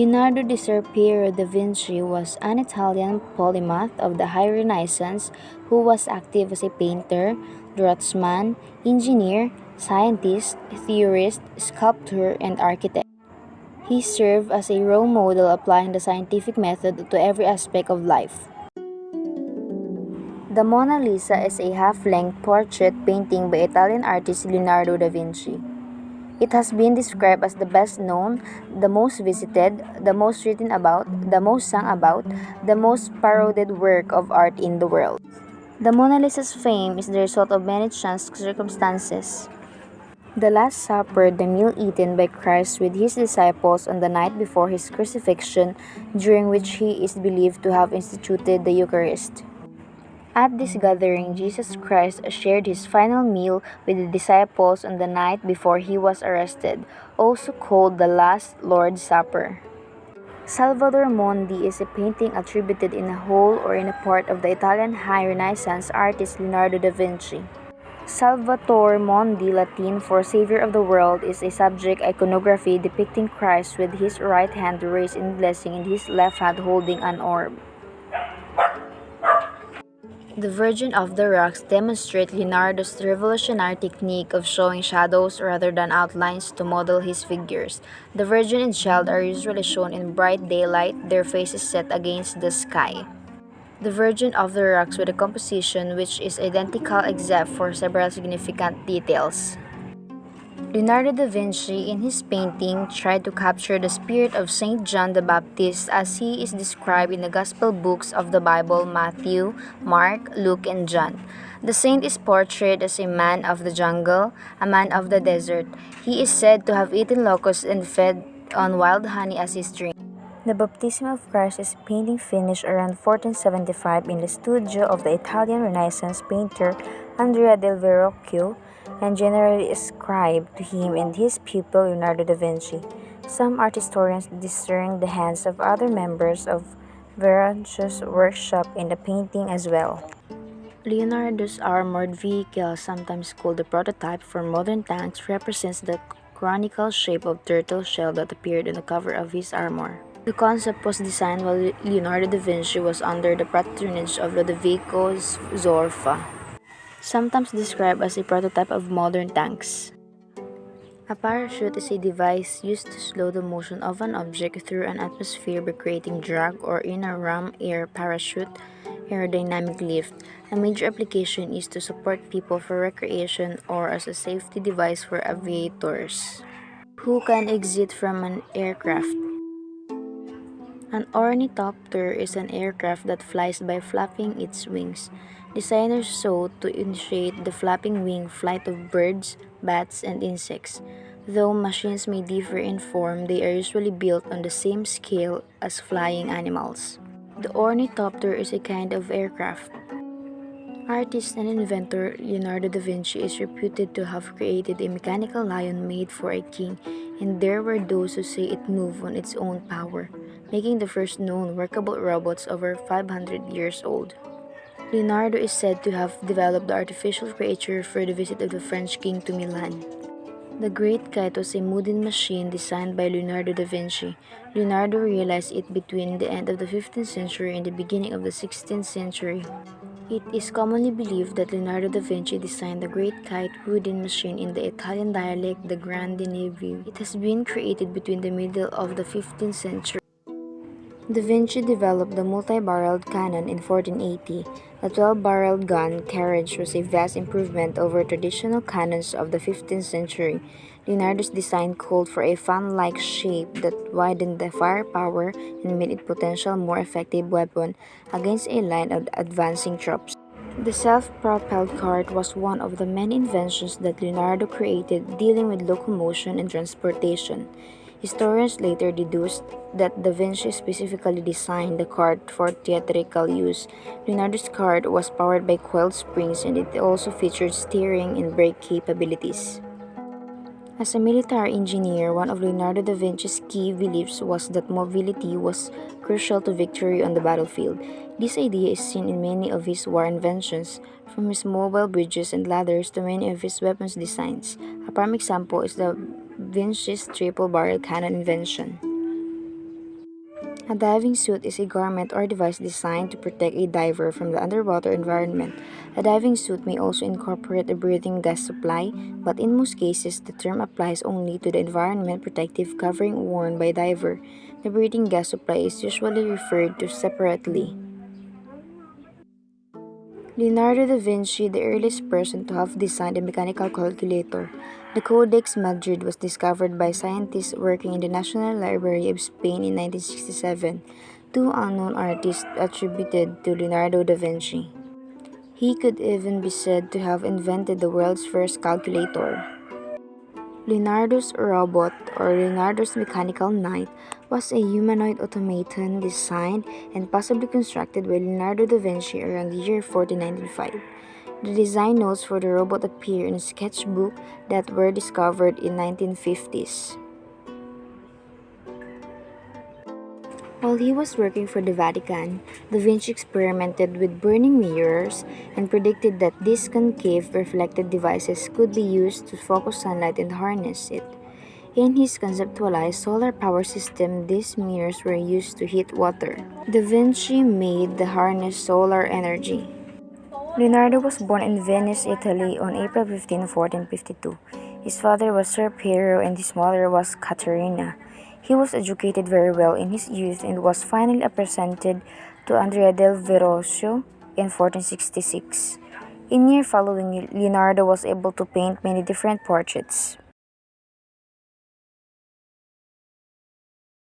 Leonardo di Piero da Vinci was an Italian polymath of the High Renaissance who was active as a painter, draftsman, engineer, scientist, theorist, sculptor, and architect. He served as a role model applying the scientific method to every aspect of life. The Mona Lisa is a half-length portrait painting by Italian artist Leonardo da Vinci. It has been described as the best known, the most visited, the most written about, the most sung about, the most parodied work of art in the world. The Mona Lisa's fame is the result of many chance circumstances. The Last Supper, the meal eaten by Christ with his disciples on the night before his crucifixion, during which he is believed to have instituted the Eucharist. At this gathering, Jesus Christ shared his final meal with the disciples on the night before he was arrested, also called the Last Lord's Supper. Salvator Mondi is a painting attributed in a whole or in a part of the Italian High Renaissance artist Leonardo da Vinci. Salvator Mondi, Latin for Savior of the World, is a subject iconography depicting Christ with his right hand raised in blessing and his left hand holding an orb. The Virgin of the Rocks demonstrate Leonardo's revolutionary technique of showing shadows rather than outlines to model his figures. The Virgin and Child are usually shown in bright daylight, their faces set against the sky. The Virgin of the Rocks with a composition which is identical except for several significant details. Leonardo da Vinci, in his painting, tried to capture the spirit of Saint John the Baptist as he is described in the Gospel books of the Bible Matthew, Mark, Luke, and John. The saint is portrayed as a man of the jungle, a man of the desert. He is said to have eaten locusts and fed on wild honey as his drink. The Baptism of Christ is a painting finished around 1475 in the studio of the Italian Renaissance painter Andrea del Verrocchio, and generally ascribed to him and his pupil Leonardo da Vinci. Some art historians discern the hands of other members of Verrocchio's workshop in the painting as well. Leonardo's armored vehicle, sometimes called the prototype for modern tanks, represents the conical shape of turtle shell that appeared on the cover of his armor. The concept was designed while Leonardo da Vinci was under the patronage of Lodovico Zorfa, sometimes described as a prototype of modern tanks. A parachute is a device used to slow the motion of an object through an atmosphere by creating drag, or in a ram air parachute, aerodynamic lift. A major application is to support people for recreation or as a safety device for aviators who can exit from an aircraft. An ornithopter is an aircraft that flies by flapping its wings. Designers sought to initiate the flapping wing flight of birds, bats, and insects. Though machines may differ in form, they are usually built on the same scale as flying animals. The ornithopter is a kind of aircraft. Artist and inventor Leonardo da Vinci is reputed to have created a mechanical lion made for a king, and there were those who say it moved on its own power, making the first known workable robots over 500 years old. Leonardo is said to have developed the artificial creature for the visit of the French king to Milan. The Great Kite was a wooden machine designed by Leonardo da Vinci. Leonardo realized it between the end of the 15th century and the beginning of the 16th century. It is commonly believed that Leonardo da Vinci designed the Great Kite wooden machine in the Italian dialect the Grande Neve. It has been created between the middle of the 15th century. Da Vinci developed the multi-barreled cannon in 1480. The 12-barreled gun carriage was a vast improvement over traditional cannons of the 15th century. Leonardo's design called for a fan-like shape that widened the firepower and made it potential more effective weapon against a line of advancing troops. The self-propelled cart was one of the many inventions that Leonardo created dealing with locomotion and transportation. Historians later deduced that Da Vinci specifically designed the cart for theatrical use. Leonardo's cart was powered by coiled springs, and it also featured steering and brake capabilities. As a military engineer, one of Leonardo da Vinci's key beliefs was that mobility was crucial to victory on the battlefield. This idea is seen in many of his war inventions, from his mobile bridges and ladders to many of his weapons designs. A prime example is the Vinci's triple-barrel cannon invention. A diving suit is a garment or device designed to protect a diver from the underwater environment. A diving suit may also incorporate a breathing gas supply, but in most cases, the term applies only to the environment protective covering worn by diver. The breathing gas supply is usually referred to separately. Leonardo da Vinci, the earliest person to have designed a mechanical calculator. The Codex Madrid was discovered by scientists working in the National Library of Spain in 1967. Two unknown artists attributed to Leonardo da Vinci. He could even be said to have invented the world's first calculator. Leonardo's robot, or Leonardo's mechanical knight, was a humanoid automaton designed and possibly constructed by Leonardo da Vinci around the year 1495. The design notes for the robot appear in a sketchbook that were discovered in 1950s. While he was working for the Vatican, Da Vinci experimented with burning mirrors and predicted that these concave reflected devices could be used to focus sunlight and harness it. In his conceptualized solar power system, these mirrors were used to heat water. Da Vinci made the harness solar energy. Leonardo was born in Venice, Italy on April 15, 1452. His father was Sir Piero and his mother was Caterina. He was educated very well in his youth and was finally presented to Andrea del Verrocchio in 1466. In year following, Leonardo was able to paint many different portraits.